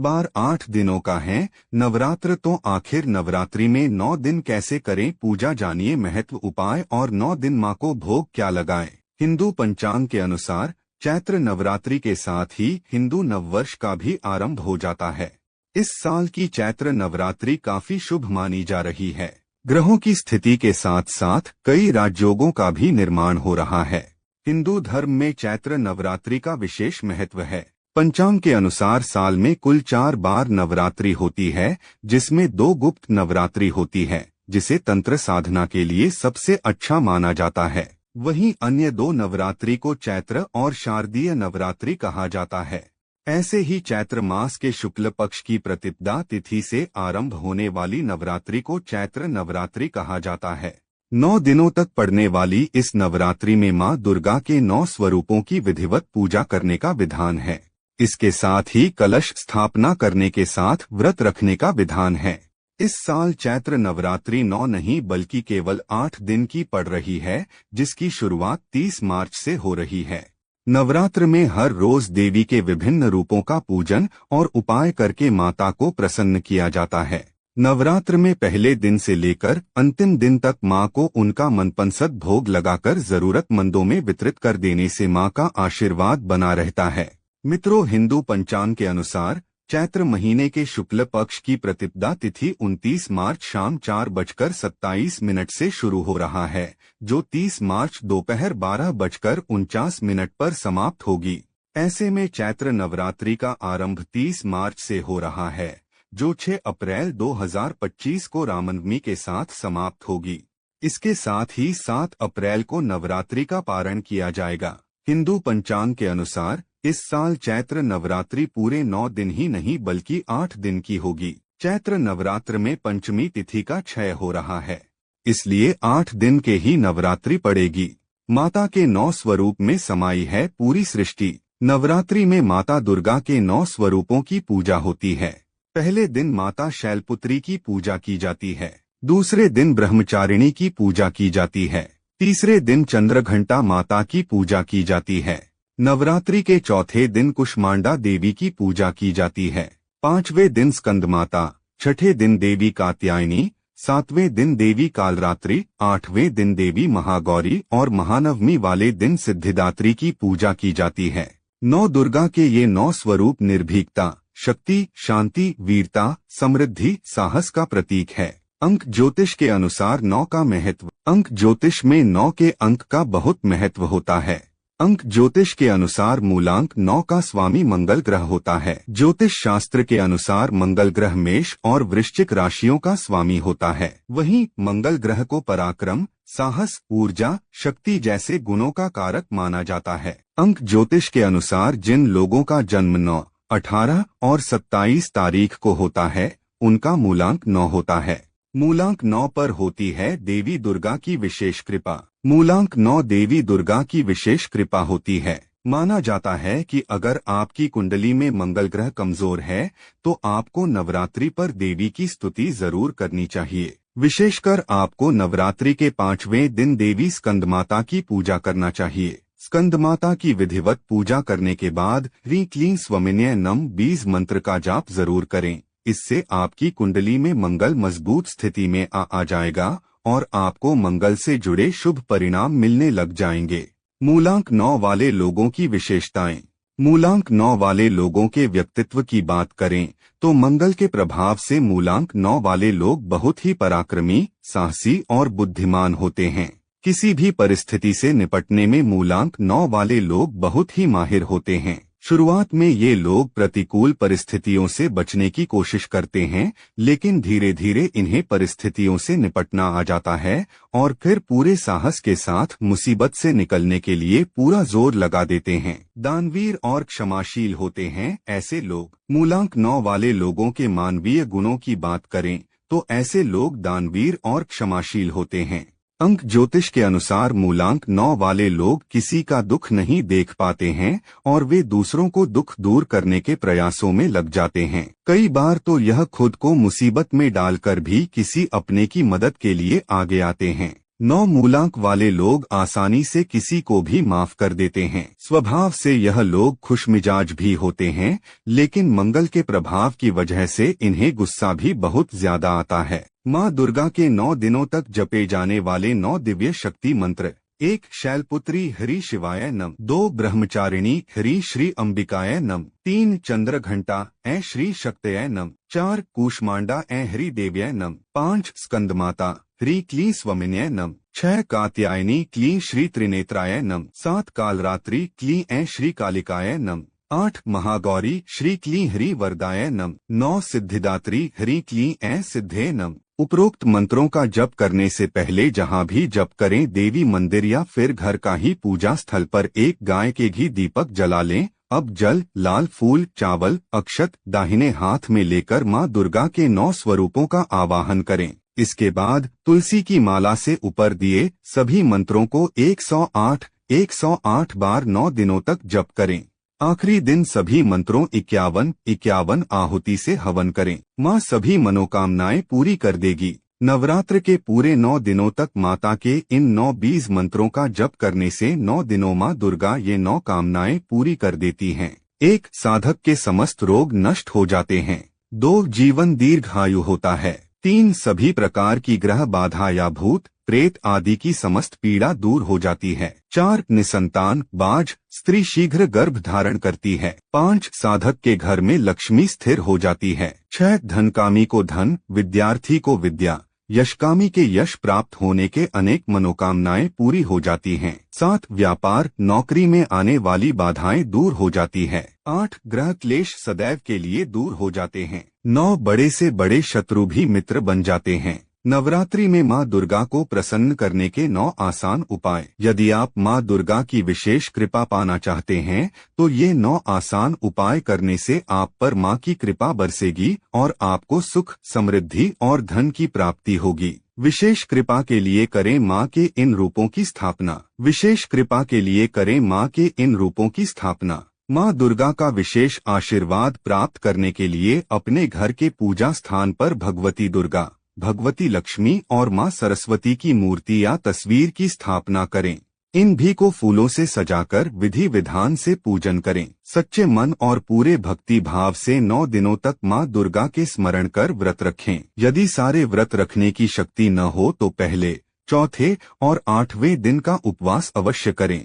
बार 8 दिनों का है नवरात्र, तो आखिर नवरात्रि में 9 दिन कैसे करें पूजा, जानिए महत्व, उपाय और 9 दिन मां को भोग क्या लगाएं। हिंदू पंचांग के अनुसार चैत्र नवरात्रि के साथ ही हिंदू नववर्ष का भी आरंभ हो जाता है। इस साल की चैत्र नवरात्रि काफी शुभ मानी जा रही है। ग्रहों की स्थिति के साथ साथ कई राजयोगों का भी निर्माण हो रहा है। हिंदू धर्म में चैत्र नवरात्रि का विशेष महत्व है। पंचांग के अनुसार साल में कुल 4 बार नवरात्रि होती है, जिसमें 2 गुप्त नवरात्रि होती है, जिसे तंत्र साधना के लिए सबसे अच्छा माना जाता है। वहीं अन्य 2 नवरात्रि को चैत्र और शारदीय नवरात्रि कहा जाता है। ऐसे ही चैत्र मास के शुक्ल पक्ष की प्रतिपदा तिथि से आरंभ होने वाली नवरात्रि को चैत्र नवरात्रि कहा जाता है। 9 दिनों तक पड़ने वाली इस नवरात्रि में मां दुर्गा के 9 स्वरूपों की विधिवत पूजा करने का विधान है। इसके साथ ही कलश स्थापना करने के साथ व्रत रखने का विधान है। इस साल चैत्र नवरात्रि 9 नहीं बल्कि केवल 8 दिन की पड़ रही है, जिसकी शुरुआत 30 मार्च से हो रही है। नवरात्र में हर रोज देवी के विभिन्न रूपों का पूजन और उपाय करके माता को प्रसन्न किया जाता है। नवरात्र में पहले दिन से लेकर अंतिम दिन तक मां को उनका मनपसंद भोग लगाकर जरूरतमंदों में वितरित कर देने से मां का आशीर्वाद बना रहता है। मित्रों, हिंदू पंचांग के अनुसार चैत्र महीने के शुक्ल पक्ष की प्रतिपदा तिथि 29 मार्च शाम 4:27 से शुरू हो रहा है, जो 30 मार्च दोपहर 12:49 पर समाप्त होगी। ऐसे में चैत्र नवरात्रि का आरंभ 30 मार्च से हो रहा है, जो 6 अप्रैल 2025 को रामनवमी के साथ समाप्त होगी। इसके साथ ही 7 अप्रैल को नवरात्रि का पारण किया जाएगा। हिंदू पंचांग के अनुसार इस साल चैत्र नवरात्रि पूरे 9 दिन ही नहीं बल्कि 8 दिन की होगी। चैत्र नवरात्र में पंचमी तिथि का क्षय हो रहा है, इसलिए 8 दिन के ही नवरात्रि पड़ेगी। माता के 9 स्वरूप में समाई है पूरी सृष्टि। नवरात्रि में माता दुर्गा के 9 स्वरूपों की पूजा होती है। पहले दिन माता शैलपुत्री की पूजा की जाती है, दूसरे दिन ब्रह्मचारिणी की पूजा की जाती है, तीसरे दिन चंद्रघंटा माता की पूजा की जाती है। नवरात्रि के चौथे दिन कुष्मांडा देवी की पूजा की जाती है। 5वें दिन स्कंद माता, 6ठे दिन देवी कात्यायनी, 7वें दिन देवी कालरात्रि, 8वें दिन देवी महागौरी और महानवमी वाले दिन सिद्धिदात्री की पूजा की जाती है। 9 दुर्गा के ये 9 स्वरूप निर्भीकता, शक्ति, शांति, वीरता, समृद्धि, साहस का प्रतीक है। अंक ज्योतिष के अनुसार 9 का महत्व। अंक ज्योतिष में 9 के अंक का बहुत महत्व होता है। अंक ज्योतिष के अनुसार मूलांक 9 का स्वामी मंगल ग्रह होता है। ज्योतिष शास्त्र के अनुसार मंगल ग्रह मेष और वृश्चिक राशियों का स्वामी होता है। वहीं मंगल ग्रह को पराक्रम, साहस, ऊर्जा, शक्ति जैसे गुणों का कारक माना जाता है। अंक ज्योतिष के अनुसार जिन लोगों का जन्म 9, 18 और 27 तारीख को होता है, उनका मूलांक 9 होता है। मूलांक 9 पर होती है देवी दुर्गा की विशेष कृपा। मूलांक 9 देवी दुर्गा की विशेष कृपा होती है। माना जाता है कि अगर आपकी कुंडली में मंगल ग्रह कमजोर है, तो आपको नवरात्रि पर देवी की स्तुति जरूर करनी चाहिए। विशेषकर आपको नवरात्रि के 5वें दिन देवी स्कंदमाता की पूजा करना चाहिए। स्कंदमाता की विधिवत पूजा करने के बाद ह्रीं क्लीं स्वमिन्य नम बीज मंत्र का जाप जरूर करें। इससे आपकी कुंडली में मंगल मजबूत स्थिति में आ जाएगा और आपको मंगल से जुड़े शुभ परिणाम मिलने लग जाएंगे। मूलांक 9 वाले लोगों की विशेषताएं। मूलांक 9 वाले लोगों के व्यक्तित्व की बात करें तो मंगल के प्रभाव से मूलांक 9 वाले लोग बहुत ही पराक्रमी, साहसी और बुद्धिमान होते हैं। किसी भी परिस्थिति से निपटने में मूलांक 9 वाले लोग बहुत ही माहिर होते हैं। शुरुआत में ये लोग प्रतिकूल परिस्थितियों से बचने की कोशिश करते हैं, लेकिन धीरे धीरे इन्हें परिस्थितियों से निपटना आ जाता है और फिर पूरे साहस के साथ मुसीबत से निकलने के लिए पूरा जोर लगा देते हैं। दानवीर और क्षमाशील होते हैं ऐसे लोग। मूलांक 9 वाले लोगों के मानवीय गुणों की बात करें तो ऐसे लोग दानवीर और क्षमाशील होते हैं। अंक ज्योतिष के अनुसार मूलांक 9 वाले लोग किसी का दुख नहीं देख पाते हैं और वे दूसरों को दुख दूर करने के प्रयासों में लग जाते हैं। कई बार तो यह खुद को मुसीबत में डालकर भी किसी अपने की मदद के लिए आगे आते हैं। 9 मूलांक वाले लोग आसानी से किसी को भी माफ कर देते हैं। स्वभाव से यह लोग खुशमिजाज भी होते हैं, लेकिन मंगल के प्रभाव की वजह से इन्हें गुस्सा भी बहुत ज्यादा आता है। माँ दुर्गा के 9 दिनों तक जपे जाने वाले 9 दिव्य शक्ति मंत्र: 1 शैलपुत्री हरि शिवाय नम, 2 ब्रह्मचारिणी हरि श्री अंबिकाय नम, 3 चंद्र घंटा ऐ श्री शक्तय नम, 4 कूष्मांडा ऐ हरि देव्य नम, 5 स्कंदमाता हरि क्ली स्वमिन्य नम, 6 कात्यायनी क्ली श्री त्रिनेत्राय नम, 7 कालरात्रि क्ली ऐ श्री कालिकाय नम, 8 महागौरी श्री क्ली हरि वरदाय नम, 9 सिद्धिदात्री हरि क्ली ऐ सिद्धे नम। उपरोक्त मंत्रों का जप करने से पहले जहां भी जप करें, देवी मंदिर या फिर घर का ही पूजा स्थल पर एक गाय के घी दीपक जला लें। अब जल, लाल फूल, चावल, अक्षत दाहिने हाथ में लेकर मां दुर्गा के 9 स्वरूपों का आवाहन करें। इसके बाद तुलसी की माला से ऊपर दिए सभी मंत्रों को 108 बार 9 दिनों तक जप करें। आखिरी दिन सभी मंत्रों 51 आहुति से हवन करें। माँ सभी मनोकामनाएं पूरी कर देगी। नवरात्र के पूरे 9 दिनों तक माता के इन 9 बीज मंत्रों का जप करने से 9 दिनों माँ दुर्गा ये 9 कामनाएं पूरी कर देती हैं। 1 साधक के समस्त रोग नष्ट हो जाते हैं। 2 जीवन दीर्घायु होता है। 3 सभी प्रकार की ग्रह बाधा या भूत प्रेत आदि की समस्त पीड़ा दूर हो जाती है। 4 निसंतान बाज स्त्री शीघ्र गर्भ धारण करती है। 5 साधक के घर में लक्ष्मी स्थिर हो जाती है। 6 धनकामी को धन, विद्यार्थी को विद्या, यशकामी के यश प्राप्त होने के अनेक मनोकामनाएं पूरी हो जाती हैं। 7 व्यापार नौकरी में आने वाली बाधाएं दूर हो जाती है। 8 ग्रह क्लेश सदैव के लिए दूर हो जाते हैं। 9 बड़े से बड़े शत्रु भी मित्र बन जाते हैं। नवरात्रि में माँ दुर्गा को प्रसन्न करने के 9 आसान उपाय। यदि आप माँ दुर्गा की विशेष कृपा पाना चाहते हैं तो ये 9 आसान उपाय करने से आप पर माँ की कृपा बरसेगी और आपको सुख, समृद्धि और धन की प्राप्ति होगी। विशेष कृपा के लिए करें माँ के इन रूपों की स्थापना। विशेष कृपा के लिए करें माँ के इन रूपों की स्थापना। माँ दुर्गा का विशेष आशीर्वाद प्राप्त करने के लिए अपने घर के पूजा स्थान पर भगवती दुर्गा, भगवती लक्ष्मी और माँ सरस्वती की मूर्ति या तस्वीर की स्थापना करें। इन भी को फूलों से सजाकर विधि विधान से पूजन करें। सच्चे मन और पूरे भक्ति भाव से 9 दिनों तक माँ दुर्गा के स्मरण कर व्रत रखें। यदि सारे व्रत रखने की शक्ति न हो तो पहले, चौथे और 8वें दिन का उपवास अवश्य करें।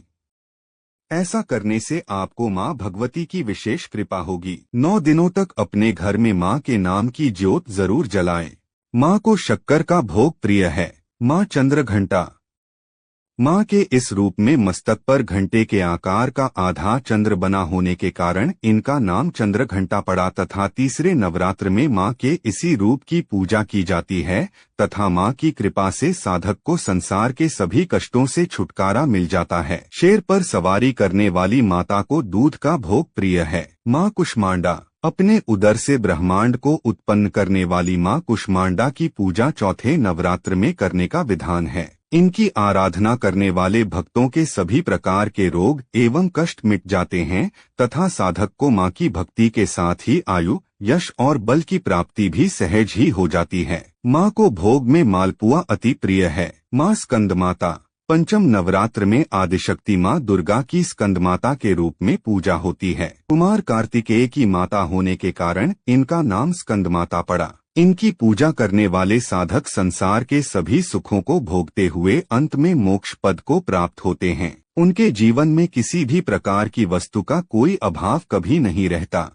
ऐसा करने से आपको माँ भगवती की विशेष कृपा होगी। 9 दिनों तक अपने घर में माँ के नाम की ज्योत जरूर जलाएं। माँ को शक्कर का भोग प्रिय है। माँ चंद्र घंटा। माँ के इस रूप में मस्तक पर घंटे के आकार का आधा चंद्र बना होने के कारण इनका नाम चंद्र घंटा पड़ा तथा तीसरे नवरात्र में माँ के इसी रूप की पूजा की जाती है तथा माँ की कृपा से साधक को संसार के सभी कष्टों से छुटकारा मिल जाता है। शेर पर सवारी करने वाली माता को दूध का भोग प्रिय है। माँ कुष्मांडा। अपने उदर से ब्रह्मांड को उत्पन्न करने वाली माँ कुष्मांडा की पूजा चौथे नवरात्र में करने का विधान है। इनकी आराधना करने वाले भक्तों के सभी प्रकार के रोग एवं कष्ट मिट जाते हैं तथा साधक को माँ की भक्ति के साथ ही आयु, यश और बल की प्राप्ति भी सहज ही हो जाती है। माँ को भोग में मालपुआ अति प्रिय है। माँ स्कंदमाता। पंचम नवरात्र में आदिशक्ति माँ दुर्गा की स्कंदमाता के रूप में पूजा होती है। कुमार कार्तिकेय की माता होने के कारण इनका नाम स्कंदमाता पड़ा। इनकी पूजा करने वाले साधक संसार के सभी सुखों को भोगते हुए अंत में मोक्ष पद को प्राप्त होते हैं। उनके जीवन में किसी भी प्रकार की वस्तु का कोई अभाव कभी नहीं रहता।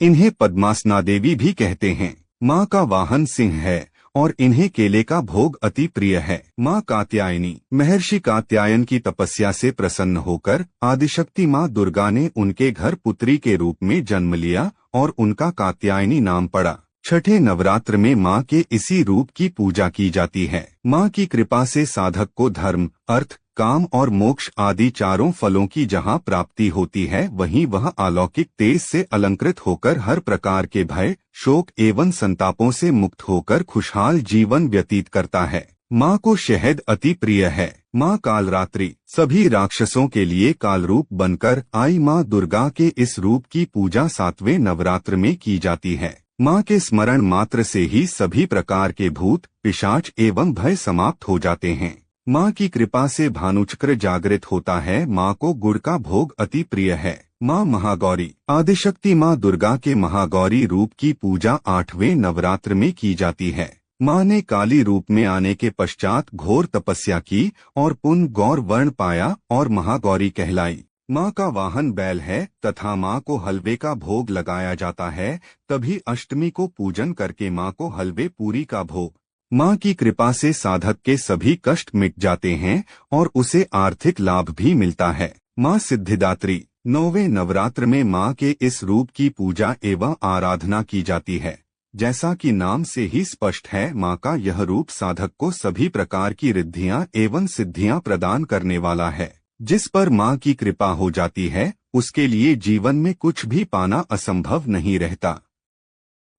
इन्हें पद्मासना देवी भी कहते हैं। माँ का वाहन सिंह है और इन्हें केले का भोग अति प्रिय है। माँ कात्यायनी। महर्षि कात्यायन की तपस्या से प्रसन्न होकर आदिशक्ति माँ दुर्गा ने उनके घर पुत्री के रूप में जन्म लिया और उनका कात्यायनी नाम पड़ा। छठे नवरात्र में माँ के इसी रूप की पूजा की जाती है। माँ की कृपा से साधक को धर्म, अर्थ, काम और मोक्ष आदि चारों फलों की जहाँ प्राप्ति होती है वहीं वह अलौकिक तेज से अलंकृत होकर हर प्रकार के भय, शोक एवं संतापों से मुक्त होकर खुशहाल जीवन व्यतीत करता है। माँ को शहद अति प्रिय है। माँ कालरात्रि। सभी राक्षसों के लिए काल रूप बनकर आई माँ दुर्गा के इस रूप की पूजा 7वें नवरात्र में की जाती है। माँ के स्मरण मात्र से ही सभी प्रकार के भूत, पिशाच एवं भय समाप्त हो जाते हैं। माँ की कृपा से भानुचक्र जागृत होता है। माँ को गुड़ का भोग अति प्रिय है। माँ महागौरी आदिशक्ति माँ दुर्गा के महागौरी रूप की पूजा 8वें नवरात्र में की जाती है। माँ ने काली रूप में आने के पश्चात घोर तपस्या की और पुन गौर वर्ण पाया और महागौरी कहलाई। माँ का वाहन बैल है तथा माँ को हलवे का भोग लगाया जाता है। तभी अष्टमी को पूजन करके माँ को हलवे पूरी का भोग। माँ की कृपा से साधक के सभी कष्ट मिट जाते हैं और उसे आर्थिक लाभ भी मिलता है। माँ सिद्धिदात्री 9वें नवरात्र में माँ के इस रूप की पूजा एवं आराधना की जाती है। जैसा कि नाम से ही स्पष्ट है, माँ का यह रूप साधक को सभी प्रकार की रिद्धियाँ एवं सिद्धियाँ प्रदान करने वाला है। जिस पर माँ की कृपा हो जाती है उसके लिए जीवन में कुछ भी पाना असंभव नहीं रहता।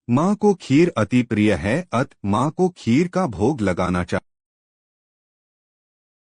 माँ को खीर अति प्रिय है, अत माँ को खीर का भोग लगाना चाहिए।